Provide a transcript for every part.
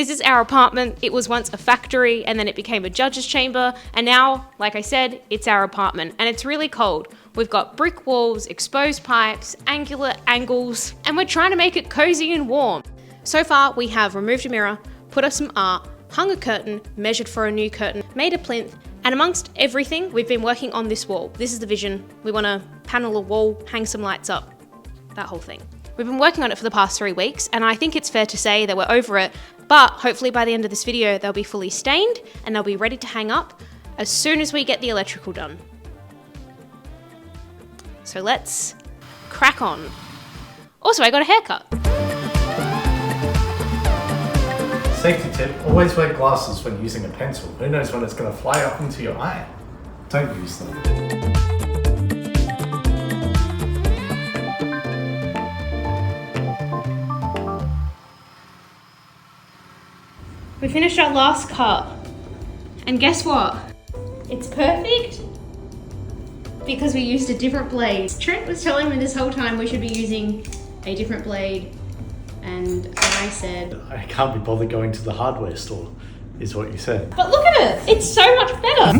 This is our apartment. It was once a factory and then it became a judge's chamber. And now, like I said, it's our apartment and it's really cold. We've got brick walls, exposed pipes, angular angles, and we're trying to make it cozy and warm. So far, we have removed a mirror, put up some art, hung a curtain, measured for a new curtain, made a plinth, and amongst everything, we've been working on this wall. This is the vision. We want to panel a wall, hang some lights up, that whole thing. We've been working on it for the past 3 weeks, and I think it's fair to say that we're over it, but hopefully by the end of this video, they'll be fully stained and they'll be ready to hang up as soon as we get the electrical done. So let's crack on. Also, I got a haircut. Safety tip, always wear glasses when using a pencil. Who knows when it's going to fly up into your eye? Don't use them. We finished our last cut. And guess what? It's perfect because we used a different blade. Trent was telling me this whole time we should be using a different blade. And I said, I can't be bothered going to the hardware store, is what you said. But look at it, it's so much better.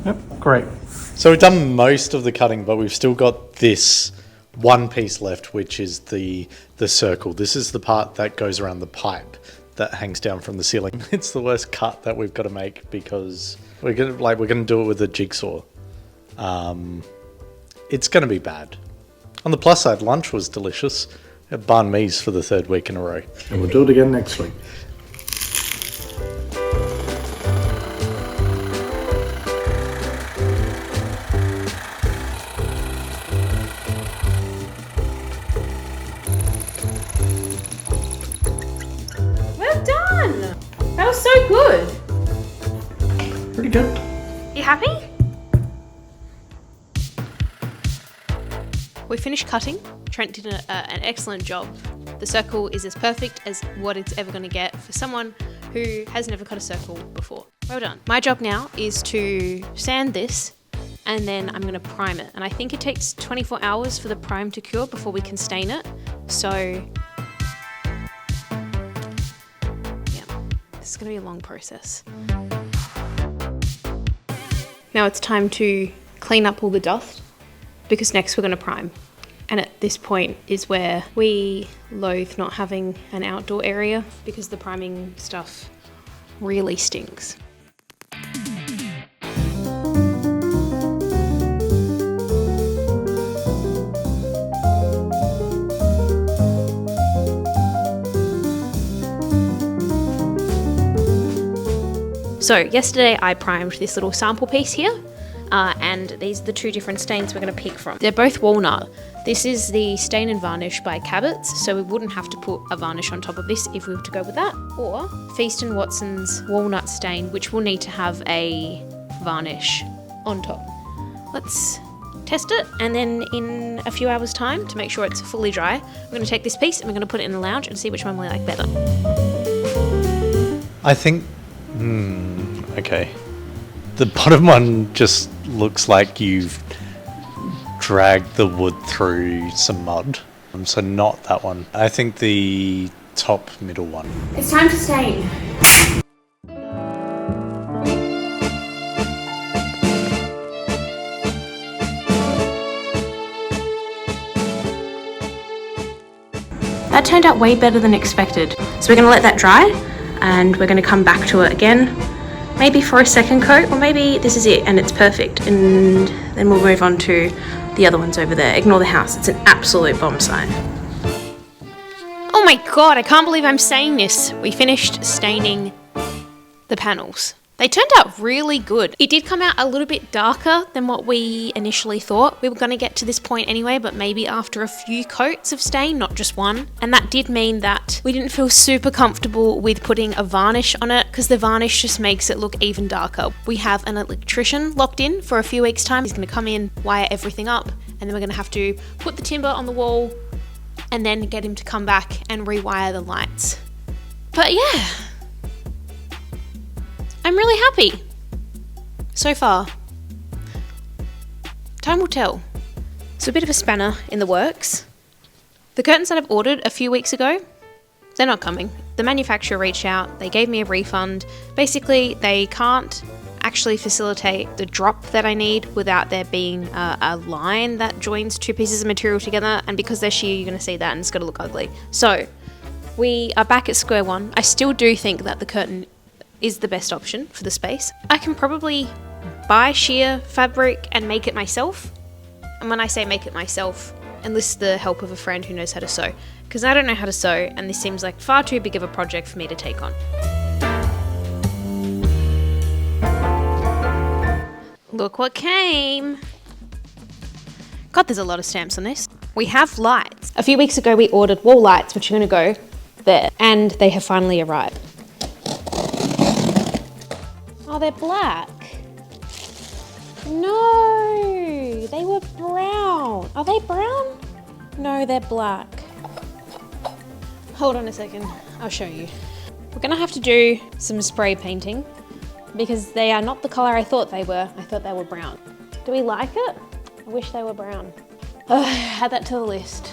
Yep, great. So we've done most of the cutting, but we've still got this one piece left, which is the circle. This is the part that goes around the pipe that hangs down from the ceiling. It's the worst cut that we've got to make because we're gonna do it with a jigsaw. It's gonna be bad. On the plus side, lunch was delicious. Banh mi's for the 3rd week in a row. And we'll do it again next week. Well done! That was so good. Pretty good. You happy? We finished cutting. Trent did an excellent job. The circle is as perfect as what it's ever going to get for someone who has never cut a circle before. Well done. My job now is to sand this and then I'm going to prime it. And I think it takes 24 hours for the prime to cure before we can stain it. So yeah, this is going to be a long process. Now it's time to clean up all the dust because next we're going to prime. And at this point is where we loathe not having an outdoor area because the priming stuff really stinks. So yesterday I primed this little sample piece here. And these are the 2 different stains we're going to pick from. They're both walnut. This is the Stain and Varnish by Cabot's, so we wouldn't have to put a varnish on top of this if we were to go with that. Or Feast & Watson's Walnut Stain, which will need to have a varnish on top. Let's test it, and then in a few hours' time, to make sure it's fully dry, we're going to take this piece and we're going to put it in the lounge and see which one we like better. I think... okay. The bottom one just looks like you've dragged the wood through some mud. So not that one. I think the top middle one. It's time to stain. That turned out way better than expected. So we're going to let that dry and we're going to come back to it again. Maybe for a second coat, or maybe this is it and it's perfect, and then we'll move on to the other ones over there. Ignore the house, it's an absolute bomb site. Oh my god, I can't believe I'm saying this. We finished staining the panels. They turned out really good. It did come out a little bit darker than what we initially thought. We were going to get to this point anyway, but maybe after a few coats of stain, not just one. And that did mean that we didn't feel super comfortable with putting a varnish on it because the varnish just makes it look even darker. We have an electrician locked in for a few weeks' time. He's going to come in, wire everything up, and then we're going to have to put the timber on the wall and then get him to come back and rewire the lights. But yeah, I'm really happy so far. Time will tell. It's a bit of a spanner in the works. The curtains that I've ordered a few weeks ago, they're not coming. The manufacturer reached out, they gave me a refund. Basically, they can't actually facilitate the drop that I need without there being a line that joins two pieces of material together, and because they're sheer, you're going to see that and it's going to look ugly. So we are back at square one. I still do think that the curtain is the best option for the space. I can probably buy sheer fabric and make it myself. And when I say make it myself, enlist the help of a friend who knows how to sew, because I don't know how to sew and this seems like far too big of a project for me to take on. Look what came! God, there's a lot of stamps on this. We have lights. A few weeks ago we ordered wall lights, which are going to go there, and they have finally arrived. Oh, they're black. No, they were brown. Are they brown? No, they're black. Hold on a second, I'll show you. We're gonna have to do some spray painting because they are not the color I thought they were. I thought they were brown. Do we like it? I wish they were brown. Add that to the list.